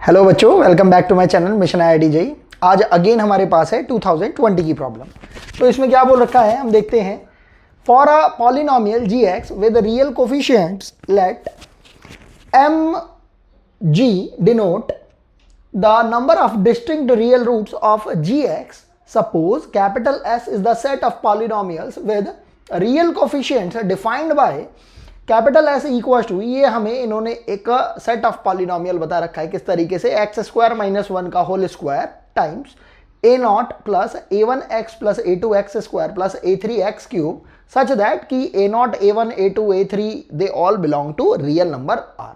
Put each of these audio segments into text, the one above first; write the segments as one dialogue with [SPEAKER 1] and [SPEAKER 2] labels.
[SPEAKER 1] Hello बच्चों, welcome back to my channel mission IIT-JEE। आज again हमारे पास है 2020 की प्रॉब्लम। तो इसमें क्या बोल रखा है हम देखते हैं। For a polynomial gx with real coefficients let mg denote the number of distinct real roots of gx। Suppose capital S is the set of polynomials with real coefficients defined by capital S equal to, ये हमें इन्होंने एक set of polynomial बता रखा है किस तरीके से, एक्स स्क्वायर माइनस 1 का whole square times a0 plus a1x plus a2x square plus a3x cube such that कि a0 a1 a2 a3 they all belong to real number r।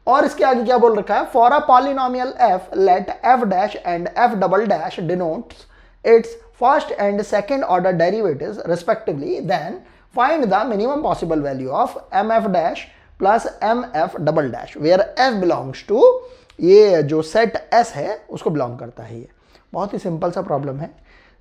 [SPEAKER 1] और इसके आगे क्या बोल रखा है, for a polynomial f let f dash and f double dash denotes its first and second order derivatives respectively, then find the minimum possible value of mf dash plus mf double dash where f belongs to, ये जो set S है उसको belong करता है। ये बहुत ही simple सा problem है।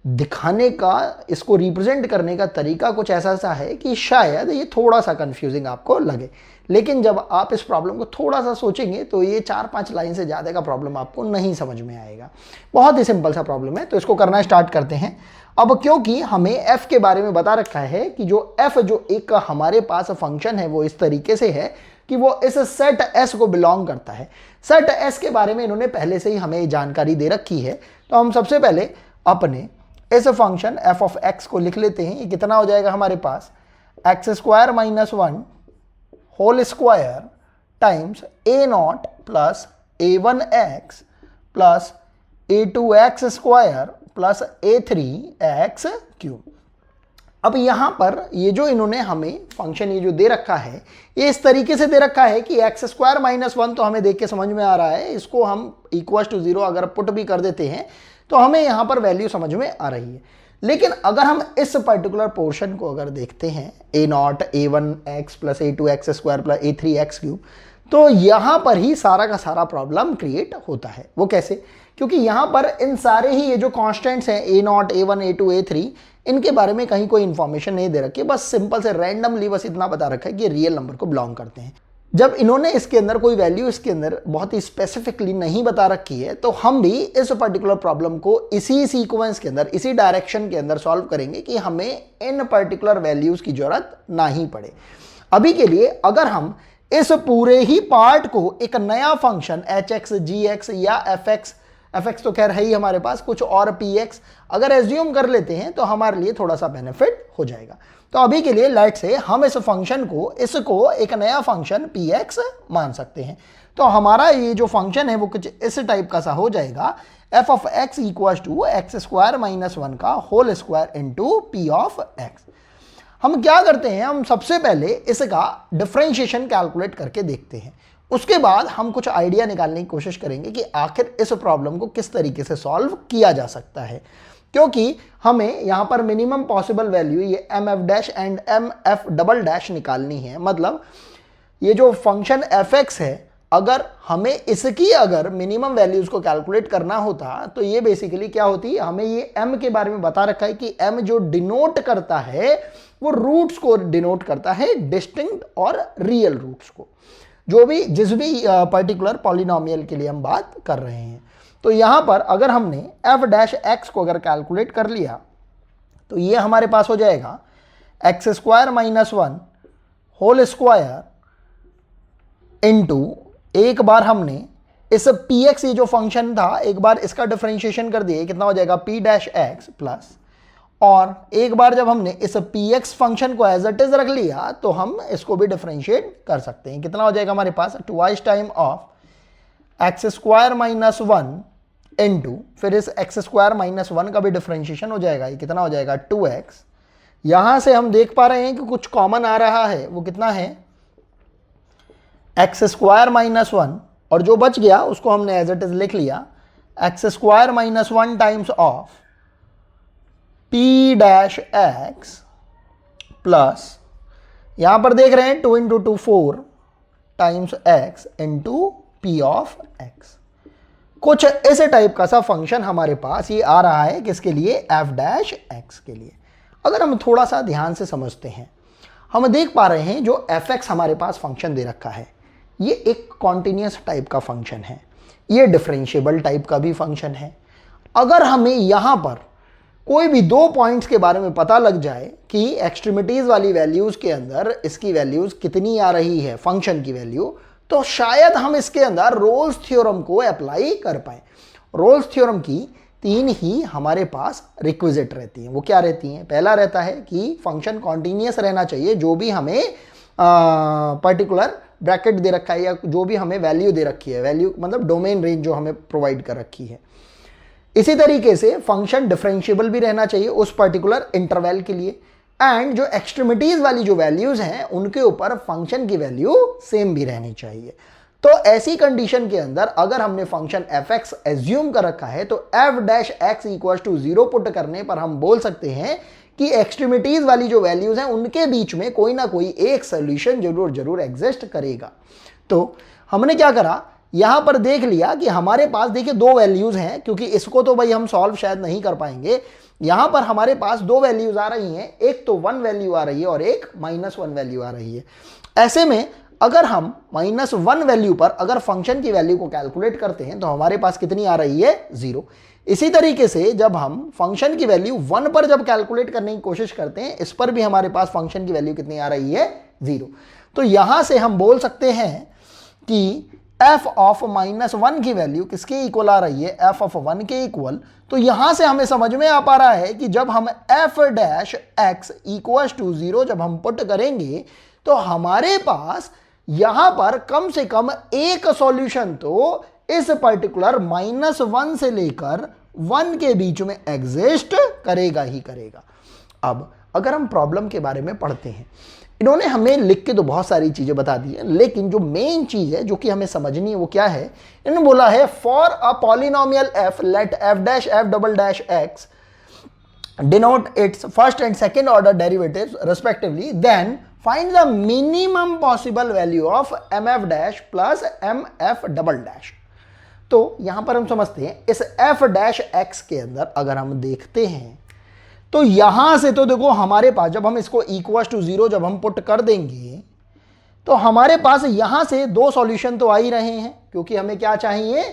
[SPEAKER 1] दिखाने का, इसको रिप्रेजेंट करने का तरीका कुछ ऐसा सा है कि शायद ये थोड़ा सा कंफ्यूजिंग आपको लगे, लेकिन जब आप इस प्रॉब्लम को थोड़ा सा सोचेंगे तो ये 4-5 लाइन से ज़्यादा का प्रॉब्लम आपको नहीं समझ में आएगा। बहुत ही सिंपल सा प्रॉब्लम है, तो इसको करना स्टार्ट करते हैं। अब क्योंकि हमें f के बारे में बता रखा है कि जो f जो एक हमारे पास फंक्शन है वो इस तरीके से है कि वो इस सेट S को बिलोंग करता है। सेट S के बारे में इन्होंने पहले से ही हमें जानकारी दे रखी है, तो हम सबसे पहले अपने इस फंक्शन f ऑफ x को लिख लेते हैं। ये कितना हो जाएगा हमारे पास, x square minus 1 whole square times a0 plus a1x plus a2x square plus a3x cube. अब यहां पर ये जो इन्होंने हमें फंक्शन ये जो दे रखा है, ये इस तरीके से दे रखा है कि एक्स स्क्वायर माइनस 1 तो हमें देख के समझ में आ रहा है, इसको हम इक्वल टू 0 अगर पुट भी कर देते हैं तो हमें यहां पर वैल्यू समझ में आ रही है। लेकिन अगर हम इस पर्टिकुलर पोर्शन को अगर देखते हैं a0 a1x plus a2x square plus a3x cube, तो यहां पर ही सारा का सारा प्रॉब्लम क्रिएट होता है। वो कैसे, क्योंकि यहां पर इन सारे ही ये जो कांस्टेंट्स हैं a0 a1 a2 a3, इनके बारे में कहीं कोई इंफॉर्मेशन नहीं दे रखी है, बस सिंपल से रैंडमली बस इतना बता रखा है कि रियल नंबर को बिलोंग करते हैं। जब इन्होंने इसके अंदर कोई वैल्यू इसके अंदर बहुत ही स्पेसिफिकली नहीं बता रखी है, तो हम भी इस पर्टिकुलर प्रॉब्लम को इसी सीक्वेंस के अंदर, इसी डायरेक्शन के अंदर सॉल्व करेंगे कि हमें इन पर्टिकुलर वैल्यूज की जरूरत ना ही पड़े। अभी के लिए अगर हम इस पूरे ही पार्ट को एक नया फंक्शन hx gx या fx तो खैर है ही हमारे पास, कुछ और px अगर एज्यूम कर लेते हैं तो हमारे लिए थोड़ा सा बेनिफिट हो जाएगा। तो अभी के लिए लेट से हम इस फंक्शन को, इसको एक नया फंक्शन px मान सकते हैं। तो हमारा ये जो फंक्शन है वो कुछ इस टाइप का सा हो जाएगा, f of x equal to x square minus 1 का whole square into p of x। हम क्या करते हैं, हम सबसे पहले इसका डिफरेंशिएशन कैलकुलेट करके देखते हैं, उसके बाद हम कुछ आइडिया निकालने की कोशिश करेंगे कि आखिर इस प्रॉब्लम को किस तरीके से सॉल्व किया जा सकता है। क्योंकि हमें यहाँ पर मिनिमम पॉसिबल वैल्यू ये mf dash and mf double dash निकालनी है। मतलब ये जो फंक्शन fx है, अगर हमें इसकी अगर मिनिमम वैल्यूज को कैलकुलेट करना होता तो ये बेसिकली क्या होती, हमें ये m के बारे में बता रखा है कि m जो डिनोट करता है वो रूट्स को डिनोट करता है, डिस्टिंक्ट और रियल रूट्स को, जो भी जिस भी पर्टिकुलर पॉलिनोमियल के लिए हम बात कर रहे हैं। तो यहां पर अगर हमने f डैश x को अगर कैलकुलेट कर लिया तो ये हमारे पास हो जाएगा x square minus 1 whole square into, एक बार हमने इस px ये जो फंक्शन था एक बार इसका डिफरेंशिएशन कर दिया, कितना हो जाएगा p डैश x प्लस, और एक बार जब हमने इस px फंक्शन को एज इट इज रख लिया तो हम इसको भी डिफरेंशिएट कर सकते हैं। कितना हो जाएगा हमारे पास, twice time of x square minus 1 into, फिर इस एक्स स्क्वायर माइनस 1 का भी डिफरेंशिएशन हो जाएगा, ये कितना हो जाएगा 2x। यहां से हम देख पा रहे हैं कि कुछ कॉमन आ रहा है, वो कितना है एक्स स्क्वायर माइनस 1, और जो बच गया उसको हमने एज इट इज लिख लिया, x square minus 1 times of p dash x plus, यहां पर देख रहे हैं 2 into 2 4 times x into p of x। कुछ ऐसे टाइप का सा फंक्शन हमारे पास ये आ रहा है, किसके लिए, f डैश x के लिए। अगर हम थोड़ा सा ध्यान से समझते हैं, हम देख पा रहे हैं जो fx हमारे पास फंक्शन दे रखा है, ये एक कॉन्टिन्यूस टाइप का फंक्शन है, ये डिफरेंशिएबल टाइप का भी फंक्शन है। अगर हमें यहां पर कोई भी दो पॉइंट्स के बारे में पता लग जाए कि एक्सट्रीमिटीज वाली वैल्यूज के अंदर इसकी वैल्यूज कितनी आ रही है फंक्शन की वैल्यू, तो शायद हम इसके अंदर रोल्स थ्योरम को अप्लाई कर पाए। रोल्स थ्योरम की तीन ही हमारे पास रिक्विजिट रहती हैं। वो क्या रहती हैं? पहला रहता है कि फंक्शन कॉन्टिन्यूस रहना चाहिए, जो भी हमें पर्टिकुलर ब्रैकेट दे रखा है या जो भी हमें वैल्यू दे रखी है, वैल्यू मतलब डोमेन रेंज जो हमें प्रोवाइड कर रखी है। इसी तरीके से फंक्शन डिफरेंशिएबल भी रहना चाहिए उस पर्टिकुलर इंटरवल के लिए, एंड जो एक्सट्रीमिटीज वाली जो वैल्यूज हैं उनके ऊपर फंक्शन की वैल्यू सेम भी रहनी चाहिए। तो ऐसी कंडीशन के अंदर अगर हमने फंक्शन fx एज्यूम कर रखा है तो f dash x equal to 0 put करने पर हम बोल सकते हैं कि एक्सट्रीमिटीज वाली जो वैल्यूज हैं उनके बीच में कोई ना कोई एक सोल्यूशन जरूर एग्जिस्ट करेगा। तो हमने क्या करा, यहां पर देख लिया कि हमारे पास देखिए दो वैल्यूज हैं, क्योंकि इसको तो भाई हम सॉल्व शायद नहीं कर पाएंगे। यहां पर हमारे पास दो वैल्यूज आ रही हैं, एक तो 1 वैल्यू आ रही है और एक -1 वैल्यू आ रही है। ऐसे में अगर हम -1 वैल्यू पर अगर फंक्शन की वैल्यू को कैलकुलेट करते हैं तो हमारे पास कितनी आ रही है? 0। इसी तरीके से जब हम फंक्शन की वैल्यू 1 पर जब कैलकुलेट करने की कोशिश करते हैं, इस पर भी हमारे पास फंक्शन की वैल्यू कितनी आ रही है? 0। तो यहां से हम बोल सकते हैं कि f ऑफ -1 की वैल्यू किसके इक्वल आ रही है? f ऑफ 1 के इक्वल। तो यहां से हमें समझ में आ पा रहा है कि जब हम f dash x equal to 0 जब हम पुट करेंगे तो हमारे पास यहां पर कम से कम एक सॉल्यूशन तो इस पर्टिकुलर -1 से लेकर 1 के बीच में एग्जिस्ट करेगा ही करेगा। अब अगर हम प्रॉब्लम के बारे में पढ़ते हैं, इन्होंने हमें लिख के तो बहुत सारी चीजें बता दी है, लेकिन जो मेन चीज है जो कि हमें समझनी है वो क्या है, इन्होंने बोला है for a polynomial f let f dash f double dash x denote its first and second order derivatives respectively, then find the minimum possible value of mf dash plus mf double dash। तो यहां पर हम समझते हैं इस f dash x के अंदर अगर हम देखते हैं तो यहां से तो देखो हमारे पास जब हम इसको इक्वल टू 0 जब हम पुट कर देंगे तो हमारे पास यहां से दो सॉल्यूशन तो आ ही रहे हैं, क्योंकि हमें क्या चाहिए?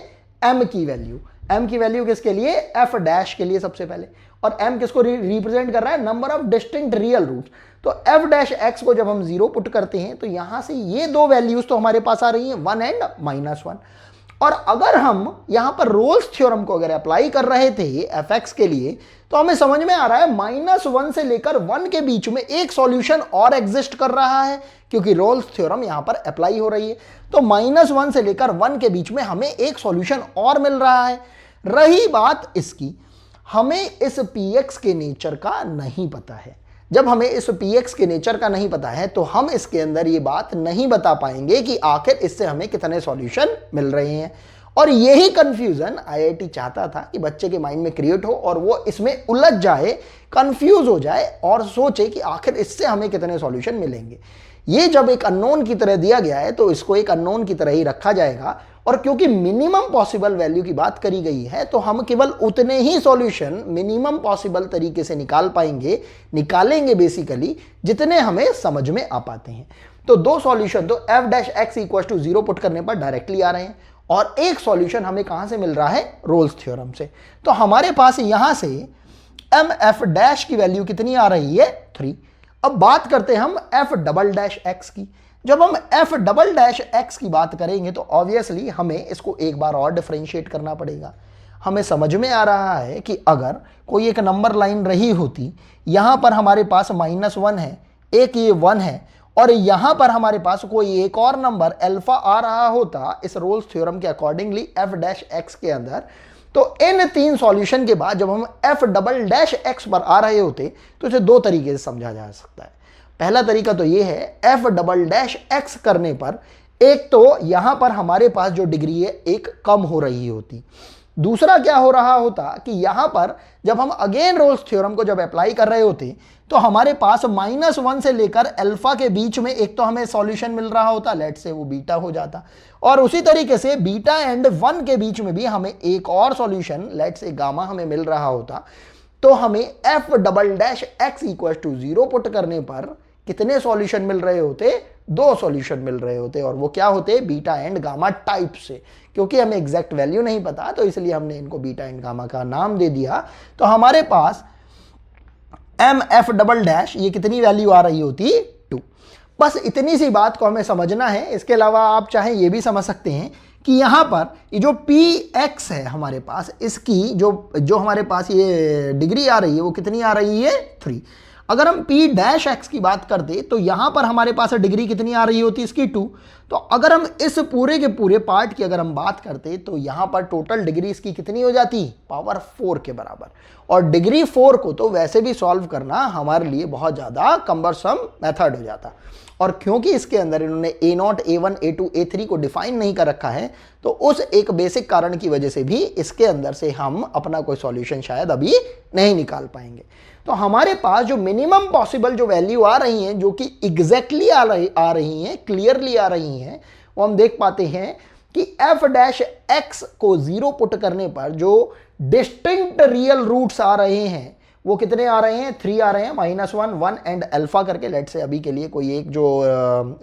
[SPEAKER 1] m की वैल्यू। m की वैल्यू किसके लिए? f डैश के लिए सबसे पहले। और m किसको रिप्रेजेंट कर रहा है? Number of distinct real roots. तो f डैश x को जब हम 0 पुट करते हैं तो यहां से ये दो वैल्यूज तो हमारे पास आ रही हैं, 1 एंड -1। और अगर हम यहां पर रोल्स थ्योरम को अगर अप्लाई कर रहे थे fx के लिए तो हमें समझ में आ रहा है -1 से लेकर 1 के बीच में एक सॉल्यूशन और एग्जिस्ट कर रहा है, क्योंकि रोल्स थ्योरम यहां पर अप्लाई हो रही है। तो -1 से लेकर 1 के बीच में हमें एक सॉल्यूशन और मिल रहा है। रही बात इसकी, हमें इस px के नेचर का नहीं पता है। जब हमें इस px के नेचर का नहीं पता है तो हम इसके अंदर ये बात नहीं बता पाएंगे कि आखिर इससे हमें कितने सॉल्यूशन मिल रहे हैं। और यही कंफ्यूजन आईआईटी चाहता था कि बच्चे के माइंड में क्रिएट हो और वो इसमें उलझ जाए, कंफ्यूज हो जाए और सोचे कि आखिर इससे हमें कितने सॉल्यूशन मिलेंगे। ये जब एक अननोन की तरह दिया गया है तो इसको एक अननोन की तरह ही रखा जाएगा, और क्योंकि मिनिमम पॉसिबल वैल्यू की बात करी गई है तो हम केवल उतने ही सॉल्यूशन मिनिमम पॉसिबल तरीके से निकालेंगे बेसिकली जितने हमें समझ में आ पाते हैं। तो दो सॉल्यूशन तो f dash x equal to 0 put करने पर डायरेक्टली आ रहे हैं, और एक सॉल्यूशन हमें कहां से मिल रहा है? रोल्स थ्योरम से। तो हमारे पास यहां से mf डैश की वैल्यू कितनी आ रही है? 3। अब बात करते हैं हम f डबल डैश x की। जब हम f डबल डैश x की बात करेंगे तो ऑब्वियसली हमें इसको एक बार और डिफरेंशिएट करना पड़ेगा। हमें समझ में आ रहा है कि अगर कोई एक नंबर लाइन रही होती, यहां पर हमारे पास -1 है, एक ये 1 है, और यहां पर हमारे पास कोई एक और नंबर अल्फा आ रहा होता इस रोल्स थ्योरम के अकॉर्डिंगली f डैश x के अंदर, तो इन तीन सॉल्यूशन के बाद जब हम f डबल डैश x पर आ रहे होते तो इसे दो तरीके से समझा जा सकता है। पहला तरीका तो ये है, f डबल डैश x करने पर एक तो यहां पर हमारे पास जो डिग्री है एक कम हो रही होती। दूसरा क्या हो रहा होता कि यहां पर जब हम अगेन रोल्स थ्योरम को जब अप्लाई कर रहे होते तो हमारे पास -1 से लेकर अल्फा के बीच में एक तो हमें सॉल्यूशन मिल रहा होता, लेट से वो बीटा हो जाता, और उसी तरीके से बीटा एंड 1 के बीच में भी हमें एक और सॉल्यूशन लेट से गामा हमें मिल रहा होता। तो हमें f double dash x equal to 0 put करने पर कितने सॉल्यूशन मिल रहे होते, 2 सॉल्यूशन मिल रहे होते, और वो क्या होते, बीटा एंड गामा टाइप से। क्योंकि हमें एग्जैक्ट वैल्यू नहीं पता तो इसलिए हमने इनको बीटा एंड गामा का नाम दे दिया। तो हमारे पास एम एफ डबल डैश ये कितनी वैल्यू आ रही होती, 2। बस इतनी सी बात को हमें समझना है। इसके अलावा आप चाहे ये भी समझ सकते हैं कि यहाँ पर ये जो पी एक्स है हमारे पास, इसकी जो हमारे पास ये डिग्री आ रही है वो कितनी आ रही है, 3। अगर हम पी डैश एक्स की बात करते तो यहाँ पर हमारे पास डिग्री कितनी आ रही होती, इसकी 2। तो अगर हम इस पूरे के पूरे पार्ट की अगर हम बात करते तो यहाँ पर टोटल डिग्री इसकी कितनी हो जाती, पावर 4 के बराबर। और डिग्री 4 को तो वैसे भी सॉल्व करना हमारे लिए बहुत ज़्यादा कम्बरसम मेथड हो जाता। और क्योंकि इसके अंदर इन्होंने A0, A1, A2, A3 को डिफाइन नहीं कर रखा है, तो उस एक बेसिक कारण की वजह से भी इसके अंदर से हम अपना कोई सॉल्यूशन शायद अभी नहीं निकाल पाएंगे। तो हमारे पास जो मिनिमम पॉसिबल जो वैल्यू आ रही हैं, जो कि एग्जैक्टली आ रही हैं, क्लियरली आ रही हैं, वो हम देख पाते हैं कि एफ डैश एक्स को 0 पुट करने पर जो डिस्टिंक्ट रियल रूट्स आ रहे हैं वो कितने आ रहे हैं, 3 आ रहे हैं, -1, 1 एंड अल्फा करके। लेट से अभी के लिए कोई एक जो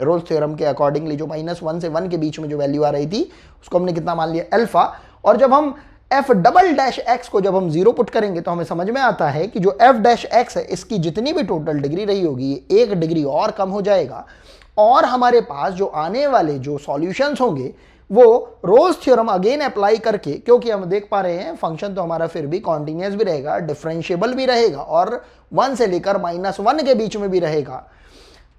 [SPEAKER 1] रोल्स थ्योरम के अकॉर्डिंगली जो -1 से 1 के बीच में जो वैल्यू आ रही थी उसको हमने कितना मान लिया, अल्फा। और जब हम एफ डबल डैश एक्स को जब हम 0 पुट करेंगे तो हमें समझ में आता है कि जो एफ डैश एक्स है इसकी जितनी भी टोटल डिग्री रही होगी 1 डिग्री और कम हो जाएगा। और हमारे पास जो आने वाले जो सॉल्यूशंस होंगे वो रोल्स थ्योरम अगेन अप्लाई करके, क्योंकि हम देख पा रहे हैं फंक्शन तो हमारा फिर भी कॉन्टिन्यूअस भी रहेगा, डिफरेंशिएबल भी रहेगा और 1 से लेकर -1 के बीच में भी रहेगा।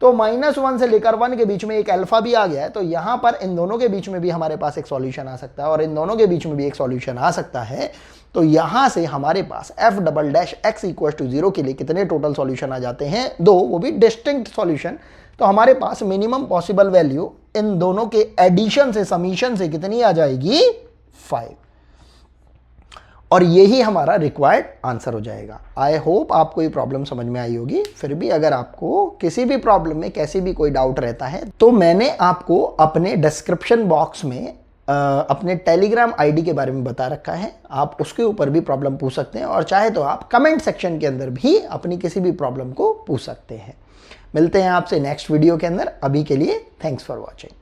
[SPEAKER 1] तो -1 से लेकर 1 के बीच में एक अल्फा भी आ गया है, तो यहां पर इन दोनों के बीच में भी हमारे पास एक सॉल्यूशन आ सकता है और इन दोनों के बीच में भी एक सॉल्यूशन आ सकता है। तो यहां से हमारे पास f double dash x equal to 0 के लिए कितने टोटल सॉल्यूशन आ जाते हैं, 2, वो भी डिस्टिंक्ट सॉल्यूशन। तो हमारे पास मिनिमम पॉसिबल वैल्यू इन दोनों के एडिशन से, समीशन से कितनी आ जाएगी, 5। और यही हमारा रिक्वायर्ड आंसर हो जाएगा। आई होप आपको ये प्रॉब्लम समझ में आई होगी। फिर भी अगर आपको किसी भी प्रॉब्लम में कैसी भी कोई डाउट रहता है तो मैंने आपको अपने डिस्क्रिप्शन बॉक्स में अपने टेलीग्राम आईडी के बारे में बता रखा है, आप उसके ऊपर भी प्रॉब्लम पूछ सकते हैं और चाहे तो आप कमेंट सेक्शन के अंदर भी अपनी किसी भी प्रॉब्लम को पूछ सकते हैं। मिलते हैं आपसे नेक्स्ट वीडियो के अंदर। अभी के लिए थैंक्स फॉर वॉचिंग।